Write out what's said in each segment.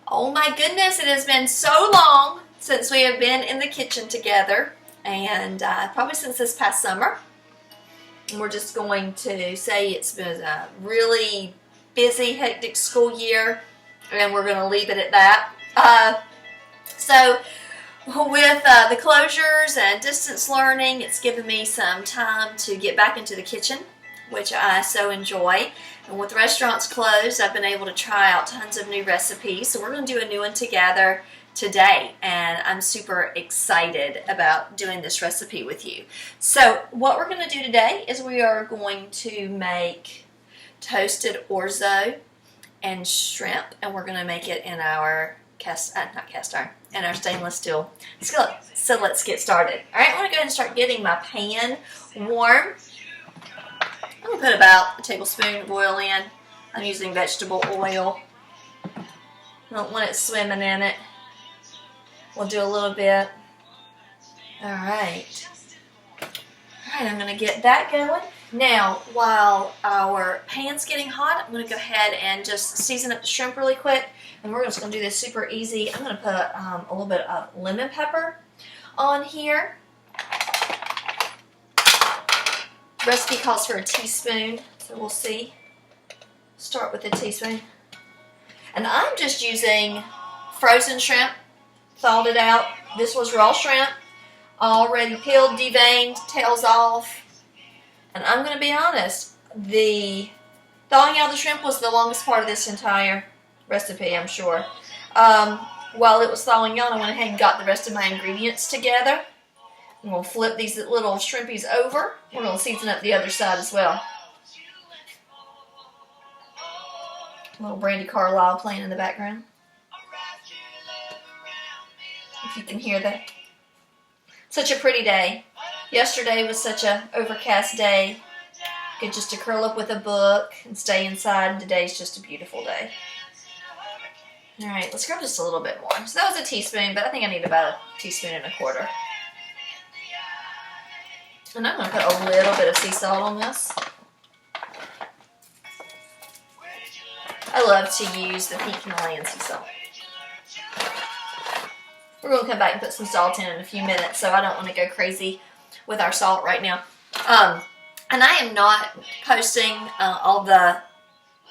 Oh my goodness, it has been so long since we have been in the kitchen together, and probably since this past summer. And we're just going to say it's been a really busy, hectic school year, and we're going to leave it at that. So with the closures and distance learning, it's given me some time to get back into the kitchen, which I so enjoy. And with restaurants closed, I've been able to try out tons of new recipes. So we're going to do a new one together today, and I'm super excited about doing this recipe with you. So what we're going to do today is we are going to make toasted orzo and shrimp, and we're going to make it in our in our stainless steel skillet. So let's get started. All right, I'm going to go ahead and start getting my pan warm. I'm going to put about a tablespoon of oil in. I'm using vegetable oil. I don't want it swimming in it. We'll do a little bit. Alright. Alright, I'm going to get that going. Now, while our pan's getting hot, I'm going to go ahead and just season up the shrimp really quick. And we're just going to do this super easy. I'm going to put a little bit of lemon pepper on here. The recipe calls for a teaspoon, so we'll see. Start with a teaspoon. And I'm just using frozen shrimp, thawed it out. This was raw shrimp, already peeled, deveined, tails off. And I'm going to be honest, the thawing out of the shrimp was the longest part of this entire recipe, I'm sure. While it was thawing out, I went ahead and got the rest of my ingredients together. I'm going to flip these little shrimpies over. We're going to season up the other side as well. A little Brandy Carlisle playing in the background. If you can hear that. Such a pretty day. Yesterday was such an overcast day. Good just to curl up with a book and stay inside. And today's just a beautiful day. Alright, let's grab just a little bit more. So that was a teaspoon, but I think I need about a teaspoon and a quarter. And I'm going to put a little bit of sea salt on this. I love to use the pink Himalayan sea salt. We're going to come back and put some salt in a few minutes, so I don't want to go crazy with our salt right now. And I am not posting all the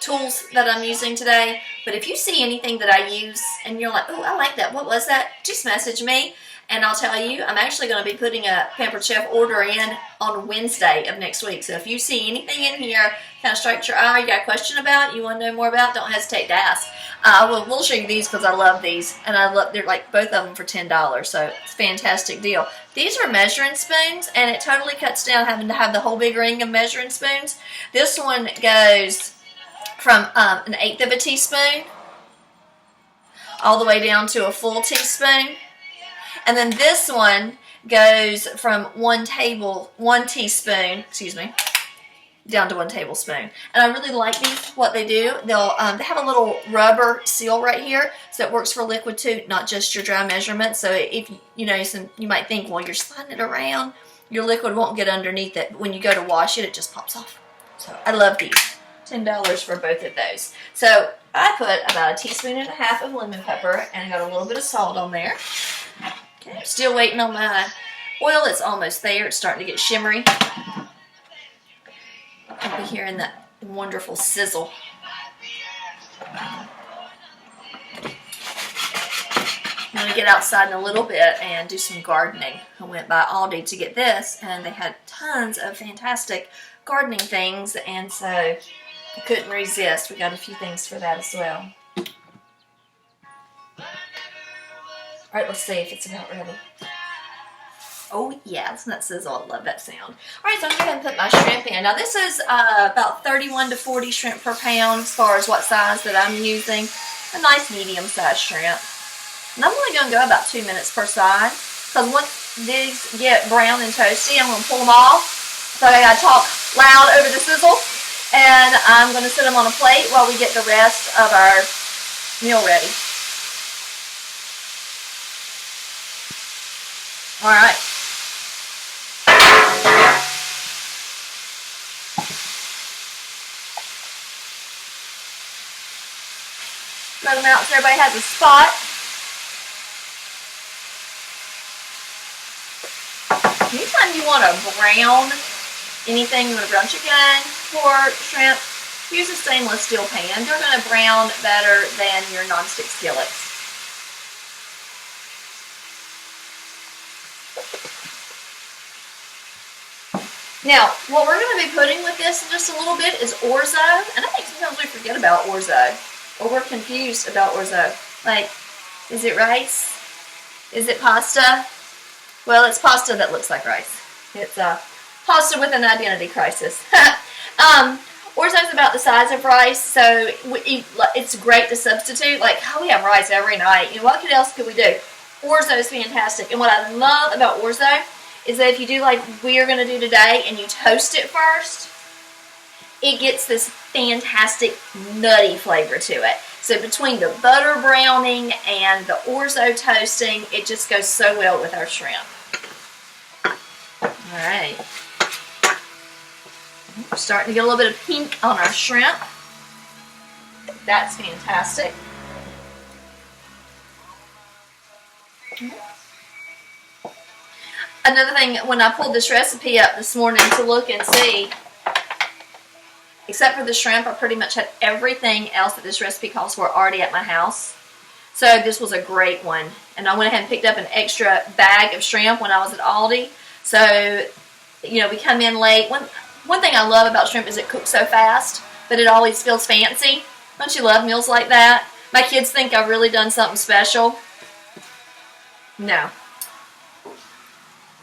tools that I'm using today, but if you see anything that I use and you're like, oh, I like that, what was that? Just message me. And I'll tell you, I'm actually going to be putting a Pampered Chef order in on Wednesday of next week. So if you see anything in here, kind of strikes your eye, you got a question about, you want to know more about, don't hesitate to ask. We'll show you these because I love these. And they're like both of them for $10. So it's a fantastic deal. These are measuring spoons, and it totally cuts down having to have the whole big ring of measuring spoons. This one goes from an 1/8 of a teaspoon all the way down to a full teaspoon. And then this one goes from one teaspoon, down to 1 tablespoon. And I really like these, what they do. They have a little rubber seal right here, so it works for liquid too, not just your dry measurement. So if you might think, well, you're sliding it around, your liquid won't get underneath it. When you go to wash it, it just pops off. So I love these. $10 for both of those. So I put about 1.5 teaspoons of lemon pepper, and I got a little bit of salt on there. Okay, I'm still waiting on my oil. It's almost there. It's starting to get shimmery. I'll be hearing that wonderful sizzle. I'm going to get outside in a little bit and do some gardening. I went by Aldi to get this, and they had tons of fantastic gardening things, and so I couldn't resist. We got a few things for that as well. Alright, let's see if it's about ready. Oh yeah, it's not sizzle. I love that sound. Alright, so I'm going to go ahead and put my shrimp in. Now this is about 31 to 40 shrimp per pound as far as what size that I'm using. A nice medium-sized shrimp. And I'm only going to go about 2 minutes per side. Because once these get brown and toasty, I'm going to pull them off. So I got to talk loud over the sizzle. And I'm going to set them on a plate while we get the rest of our meal ready. Alright. Let them out so everybody has a spot. Anytime you want to brown anything, you want to brown chicken, pork, shrimp, use a stainless steel pan. They're going to brown better than your nonstick skillets. Now, what we're going to be putting with this in just a little bit is Orzo. And I think sometimes we forget about Orzo. Or we're confused about Orzo. Like, is it rice? Is it pasta? Well, it's pasta that looks like rice. It's pasta with an identity crisis. Orzo's about the size of rice, so it's great to substitute. Like, we have rice every night. You know, what else could we do? Orzo is fantastic. And what I love about Orzo is that if you do like we're going to do today and you toast it first, it gets this fantastic nutty flavor to it. So between the butter browning and the Orzo toasting, it just goes so well with our shrimp. Alright. We're starting to get a little bit of pink on our shrimp. That's fantastic. Another thing, when I pulled this recipe up this morning to look and see, except for the shrimp, I pretty much had everything else that this recipe calls for already at my house. So this was a great one. And I went ahead and picked up an extra bag of shrimp when I was at Aldi. So, you know, we come in late. One thing I love about shrimp is it cooks so fast, but it always feels fancy. Don't you love meals like that? My kids think I've really done something special. No.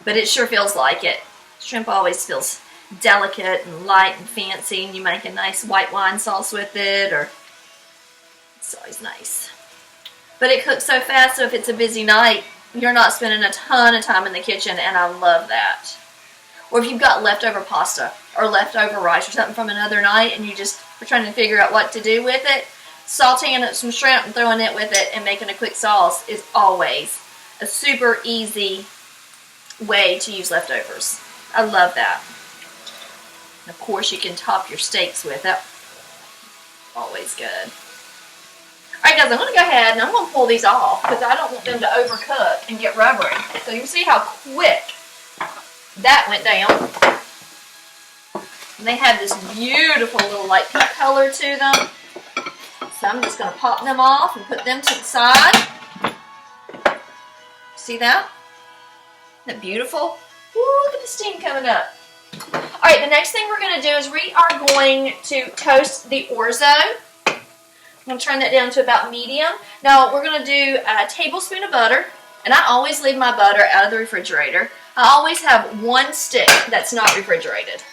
But it sure feels like it. Shrimp always feels delicate and light and fancy, and you make a nice white wine sauce with it, or it's always nice. But it cooks so fast, so if it's a busy night, you're not spending a ton of time in the kitchen, and I love that. Or if you've got leftover pasta or leftover rice or something from another night, and you just are trying to figure out what to do with it, sauteing up some shrimp and throwing it with it and making a quick sauce is always a super easy way to use leftovers. I love that. And of course, you can top your steaks with it. Always good. Alright guys, I'm going to go ahead and I'm going to pull these off because I don't want them to overcook and get rubbery. So you can see how quick that went down. And they have this beautiful little like pink color to them. So I'm just going to pop them off and put them to the side. See that? Isn't that beautiful? Ooh, look at the steam coming up. Alright, the next thing we're going to do is we are going to toast the Orzo. I'm going to turn that down to about medium. Now, we're going to do a tablespoon of butter. And I always leave my butter out of the refrigerator. I always have one stick that's not refrigerated.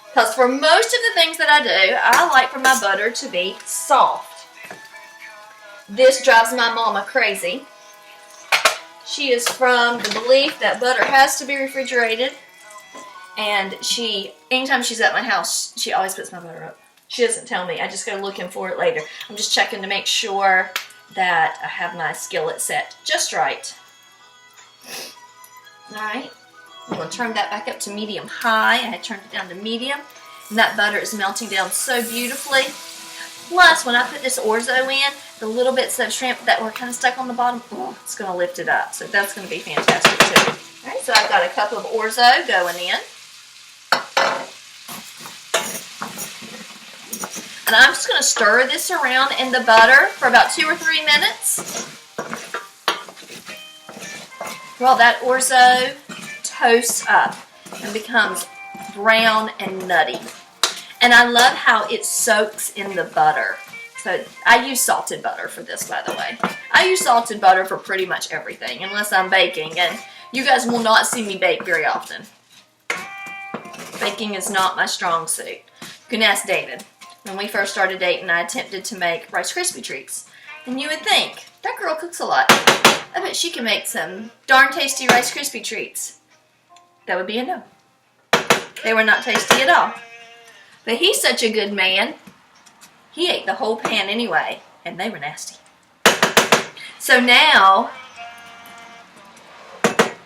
Because for most of the things that I do, I like for my butter to be soft. This drives my mama crazy. She is from the belief that butter has to be refrigerated. And anytime she's at my house, she always puts my butter up. She doesn't tell me. I just go looking for it later. I'm just checking to make sure that I have my skillet set just right. Alright. I'm going to turn that back up to medium-high. I had turned it down to medium. And that butter is melting down so beautifully. Plus, when I put this Orzo in, the little bits of shrimp that were kind of stuck on the bottom, it's going to lift it up. So that's going to be fantastic too. Alright, so I've got a cup of Orzo going in. And I'm just going to stir this around in the butter for about 2 or 3 minutes. While that Orzo toasts up and becomes brown and nutty. And I love how it soaks in the butter. So I use salted butter for this, by the way. I use salted butter for pretty much everything, unless I'm baking. And you guys will not see me bake very often. Baking is not my strong suit. You can ask David. When we first started dating, I attempted to make Rice Krispie treats. And you would think, that girl cooks a lot. I bet she can make some darn tasty Rice Krispie treats. That would be a no. They were not tasty at all. But he's such a good man. He ate the whole pan anyway, and they were nasty. So now,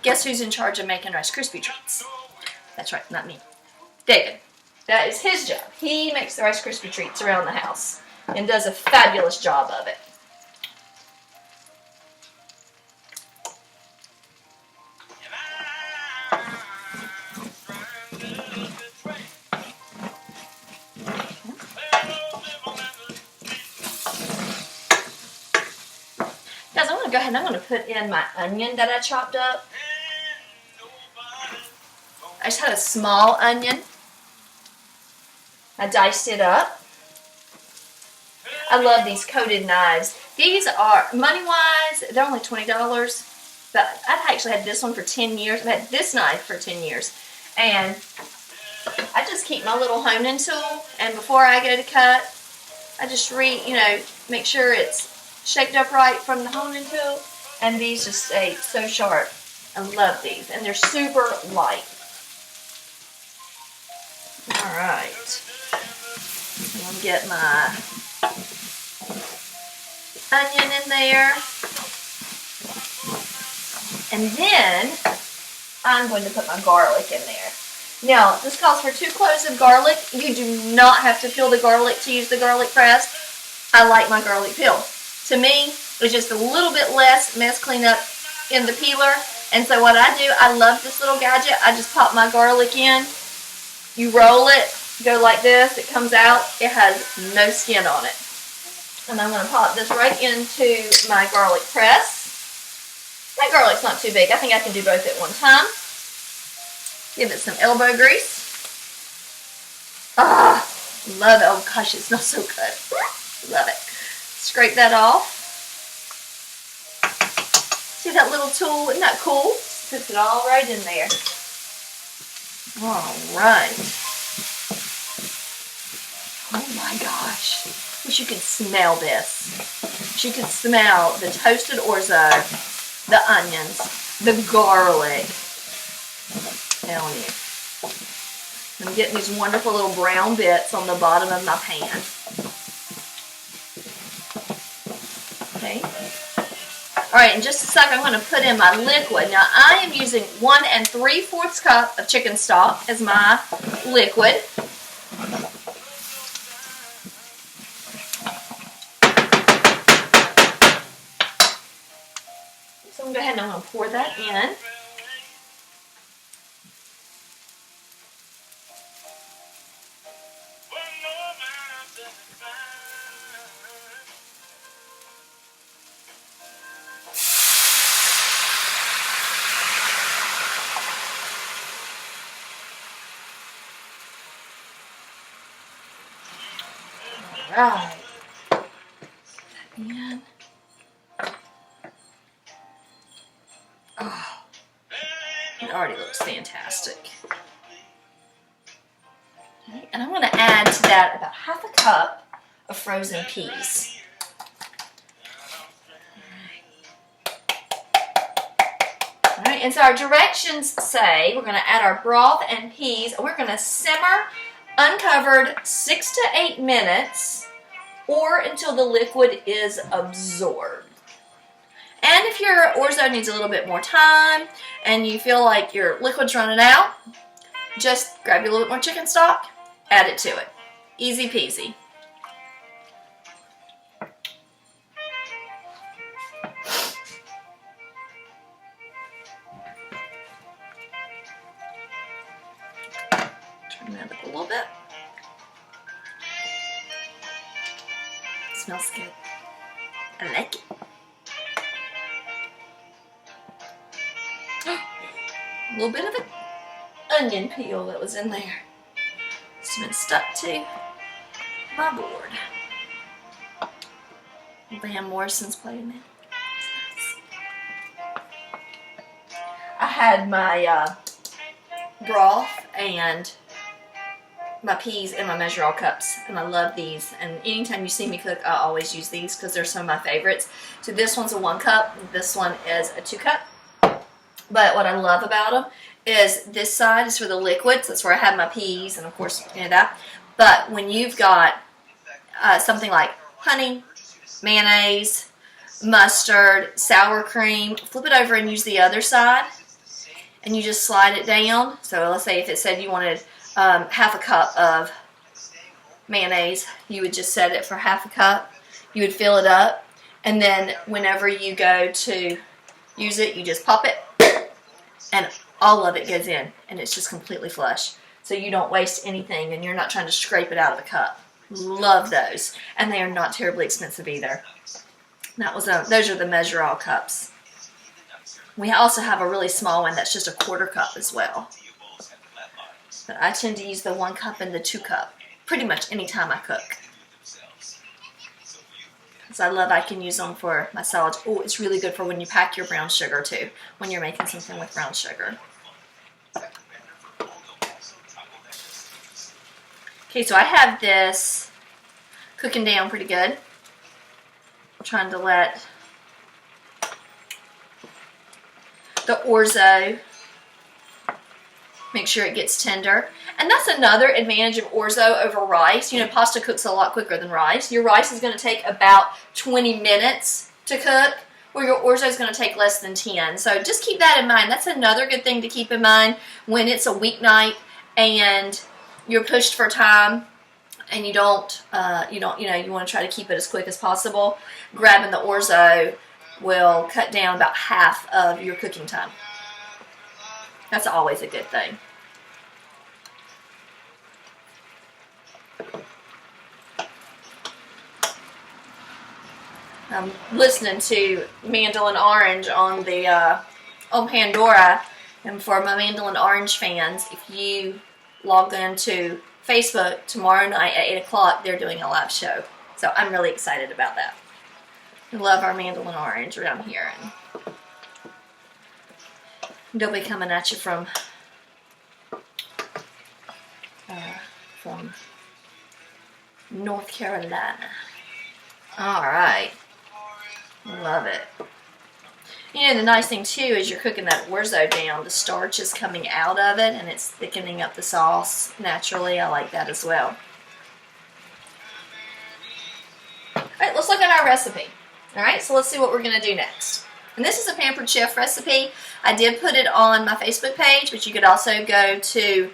guess who's in charge of making Rice Krispie treats? That's right, not me. David. That is his job. He makes the Rice Krispie treats around the house and does a fabulous job of it. go ahead and I'm going to put in my onion that I chopped up. I just had a small onion. I diced it up. I love these coated knives. These are, money-wise, they're only $20. But I've actually had this one for 10 years. I've had this knife for 10 years. And I just keep my little honing tool. And before I go to cut, I just make sure it's shaped up right from the honing tool. And these just stay so sharp. I love these. And they're super light. Alright. I'm going to get my onion in there. And then I'm going to put my garlic in there. Now, this calls for 2 cloves of garlic. You do not have to peel the garlic to use the garlic press. I like my garlic peeled. To me, it's just a little bit less mess cleanup in the peeler. And so what I do, I love this little gadget. I just pop my garlic in. You roll it, go like this. It comes out. It has no skin on it. And I'm going to pop this right into my garlic press. That garlic's not too big. I think I can do both at one time. Give it some elbow grease. Ah, love it. Oh gosh, it smells so good. Love it. Scrape that off. See that little tool? Isn't that cool? Puts it all right in there. All right. Oh my gosh. Wish you could smell this. Wish you could smell the toasted orzo, the onions, the garlic. Telling you. I'm getting these wonderful little brown bits on the bottom of my pan. Okay. Alright, in just a second I'm going to put in my liquid. Now I am using 1 3/4 cup of chicken stock as my liquid. So I'm going to go ahead and I'm going to pour that in. Right. And oh, it already looks fantastic. Okay, and I'm going to add to that about 1/2 cup of frozen peas. All right, and so our directions say we're going to add our broth and peas. We're going to simmer uncovered 6 to 8 minutes or until the liquid is absorbed. And if your orzo needs a little bit more time and you feel like your liquid's running out, just grab your little bit more chicken stock, add it to it. Easy peasy. Turn that up a little bit. Smells good. I like it. A little bit of an onion peel that was in there. It's been stuck to my board. Van Morrison's playing it. I had my broth and my peas in my measure-all cups, and I love these. And anytime you see me cook, I always use these because they're some of my favorites. So this one's a 1 cup. This one is a 2 cup. But what I love about them is this side is for the liquids. That's where I have my peas and, of course, that. But when you've got something like honey, mayonnaise, mustard, sour cream, flip it over and use the other side. And you just slide it down. So let's say if it said you wanted 1/2 cup of mayonnaise, you would just set it for 1/2 cup. You would fill it up. And then whenever you go to use it, you just pop it. And all of it goes in, and it's just completely flush. So you don't waste anything, and you're not trying to scrape it out of the cup. Love those. And they are not terribly expensive either. Those are the measure all cups. We also have a really small one that's just a 1/4 cup as well. But I tend to use the 1 cup and the 2 cup pretty much anytime I cook. Because I can use them for my salads. Oh, it's really good for when you pack your brown sugar too, when you're making something with brown sugar. Okay, so I have this cooking down pretty good. I'm trying to let the orzo make sure it gets tender. And that's another advantage of orzo over rice. You know, pasta cooks a lot quicker than rice. Your rice is going to take about 20 minutes to cook, where your orzo is going to take less than 10. So just keep that in mind. That's another good thing to keep in mind when it's a weeknight and you're pushed for time and you want to try to keep it as quick as possible. Grabbing the orzo will cut down about half of your cooking time. That's always a good thing. I'm listening to Mandolin Orange on Pandora, and for my Mandolin Orange fans, if you log into Facebook tomorrow night at 8 o'clock, they're doing a live show. So I'm really excited about that. I love our Mandolin Orange around here, and they'll be coming at you from North Carolina. All right. Love it. You know, the nice thing too is you're cooking that orzo down, the starch is coming out of it and it's thickening up the sauce naturally. I like that as well. Alright, let's look at our recipe. Alright, so let's see what we're going to do next. And this is a Pampered Chef recipe. I did put it on my Facebook page, but you could also go to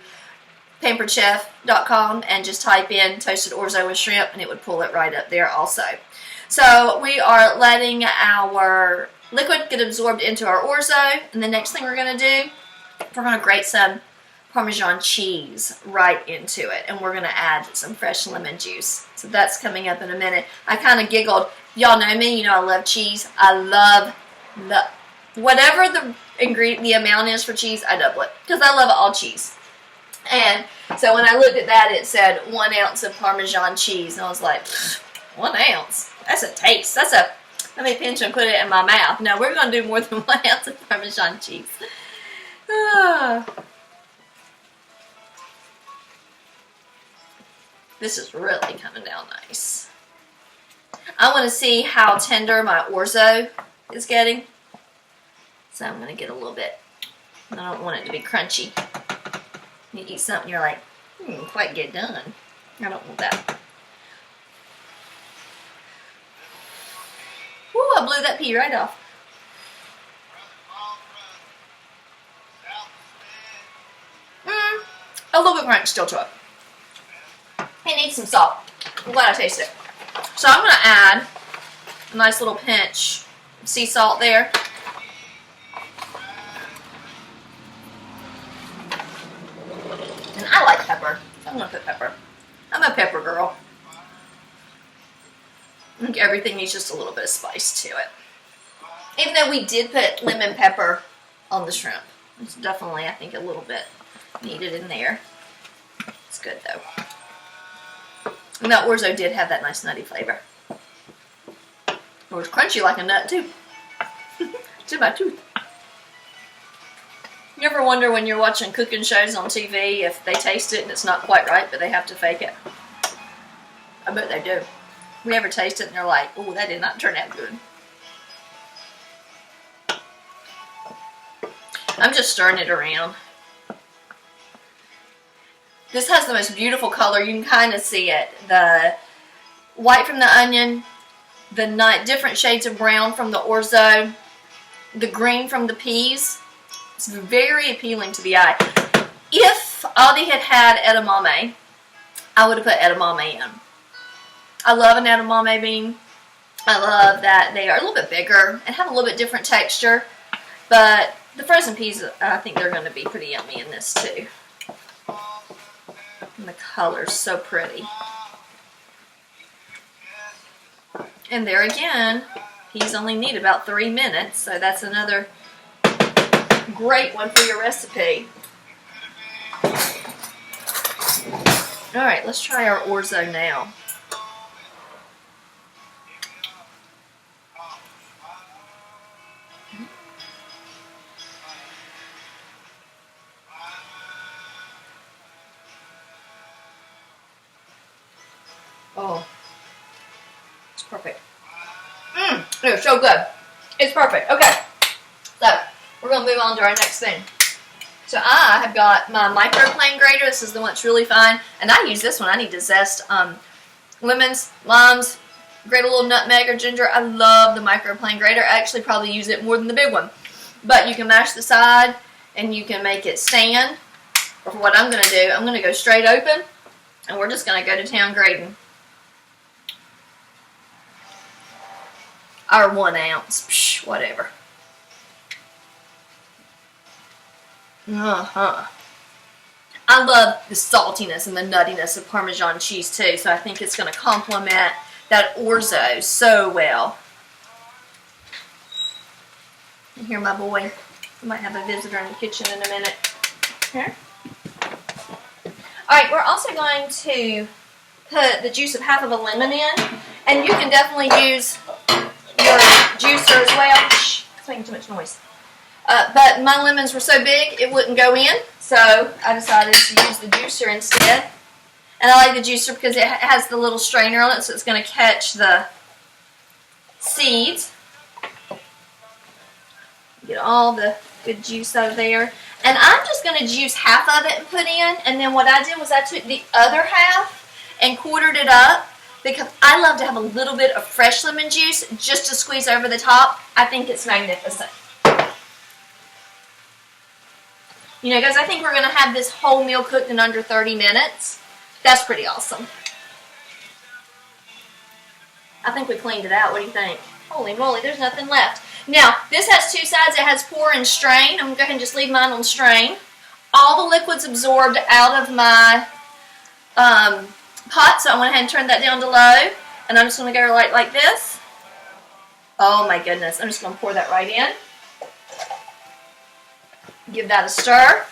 pamperedchef.com and just type in toasted orzo with shrimp and it would pull it right up there also. So we are letting our liquid get absorbed into our orzo, and the next thing we're going to do, we're going to grate some Parmesan cheese right into it, and we're going to add some fresh lemon juice. So that's coming up in a minute. I kind of giggled. Y'all know me, you know I love cheese. I love whatever the amount is for cheese, I double it, because I love all cheese. And so when I looked at that, it said 1 ounce of Parmesan cheese, and I was like, 1 ounce? That's a taste. Let me pinch and put it in my mouth. No, we're going to do more than 1 ounce of Parmesan cheese. This is really coming down nice. I want to see how tender my orzo is getting. So I'm going to get a little bit. I don't want it to be crunchy. You eat something, you're like, quite get done. I don't want that. Ooh, I blew that pea right off. A little bit crunch still to it. It needs some salt. I'm glad I tasted it. So I'm going to add a nice little pinch of sea salt there. And I like pepper. So I'm going to put pepper. I'm a pepper girl. I think everything needs just a little bit of spice to it. Even though we did put lemon pepper on the shrimp. It's definitely, I think, a little bit needed in there. It's good though. And that orzo did have that nice nutty flavor. It was crunchy like a nut too. It's in my tooth. You ever wonder when you're watching cooking shows on TV if they taste it and it's not quite right, but they have to fake it? I bet they do. We ever taste it and they're like, oh, that did not turn out good. I'm just stirring it around. This has the most beautiful color. You can kind of see it. The white from the onion, the different shades of brown from the orzo, the green from the peas. It's very appealing to the eye. If Aldi had had edamame, I would have put edamame in. I love an edamame bean. I love that they are a little bit bigger and have a little bit different texture. But the frozen peas, I think they're going to be pretty yummy in this too. And the color's so pretty. And there again, He's only need about 3 minutes, so that's another great one for your recipe. Alright, let's try our orzo now. Oh, it's perfect. It's so good. It's perfect. Okay, so we're going to move on to our next thing. So I have got my microplane grater. This is the one that's really fine. And I use this one. I need to zest lemons, limes, grate a little nutmeg or ginger. I love the microplane grater. I actually probably use it more than the big one. But you can mash the side and you can make it stand. Or for what I'm going to do, I'm going to go straight open. And we're just going to go to town grating. Our 1 ounce. Psh, whatever. I love the saltiness and the nuttiness of Parmesan cheese too, so I think it's going to complement that orzo so well. You hear my boy? We might have a visitor in the kitchen in a minute. Here. Alright, we're also going to put the juice of half of a lemon in, and you can definitely use your juicer as well. Shh, it's making too much noise. But my lemons were so big it wouldn't go in, so I decided to use the juicer instead. And I like the juicer because it has the little strainer on it, so it's going to catch the seeds. Get all the good juice out of there. And I'm just going to juice half of it and put in, and then what I did was I took the other half and quartered it up, because I love to have a little bit of fresh lemon juice just to squeeze over the top. I think it's magnificent. You know, guys, I think we're going to have this whole meal cooked in under 30 minutes. That's pretty awesome. I think we cleaned it out. What do you think? Holy moly, there's nothing left. Now, this has 2 sides. It has pour and strain. I'm going to go ahead and just leave mine on strain. All the liquid's absorbed out of my pot, so I went ahead and turned that down to low. And I'm just going to go like this. Oh my goodness. I'm just going to pour that right in. Give that a stir.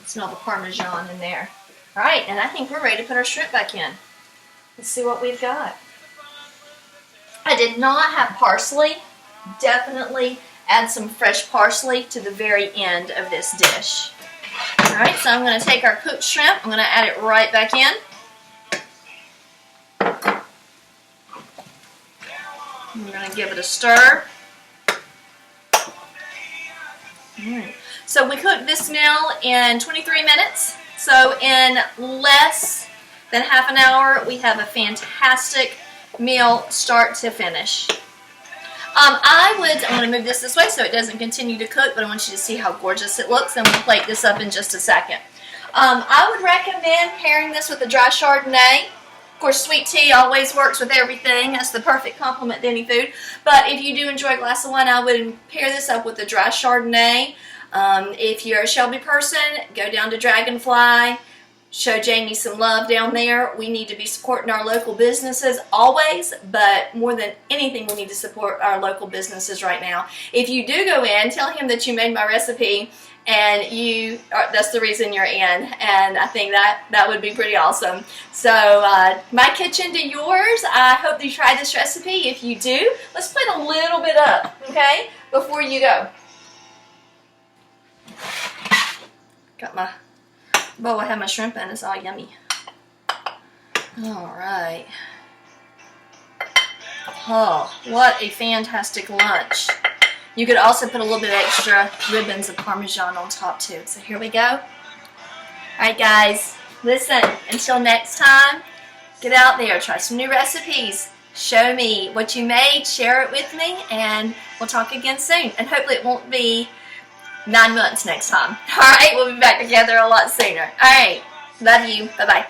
Smell the Parmesan in there. Alright, and I think we're ready to put our shrimp back in. Let's see what we've got. I did not have parsley. Definitely add some fresh parsley to the very end of this dish. Alright, so I'm going to take our cooked shrimp. I'm going to add it right back in. I'm going to give it a stir. Alright. So we cooked this meal in 23 minutes. So in less than half an hour, we have a fantastic meal start to finish. I'm going to move this way so it doesn't continue to cook, but I want you to see how gorgeous it looks, and we'll plate this up in just a second. I would recommend pairing this with a dry Chardonnay. Of course, sweet tea always works with everything. That's the perfect complement to any food. But if you do enjoy a glass of wine, I would pair this up with a dry Chardonnay. If you're a Shelby person, go down to Dragonfly. Show Jamie some love down there. We need to be supporting our local businesses always, but more than anything, we need to support our local businesses right now. If you do go in, tell him that you made my recipe and that's the reason you're in, and I think that would be pretty awesome. So my kitchen to yours. I hope you try this recipe. If you do, let's put a little bit up, okay, before you go. Got my bowl. I have my shrimp in. It's all yummy. All right. Oh, what a fantastic lunch. You could also put a little bit extra ribbons of Parmesan on top too. So here we go. All right, guys. Listen, until next time, get out there, try some new recipes. Show me what you made, share it with me, and we'll talk again soon. And hopefully it won't be 9 months next time. All right, we'll be back together a lot sooner. All right, love you. Bye-bye.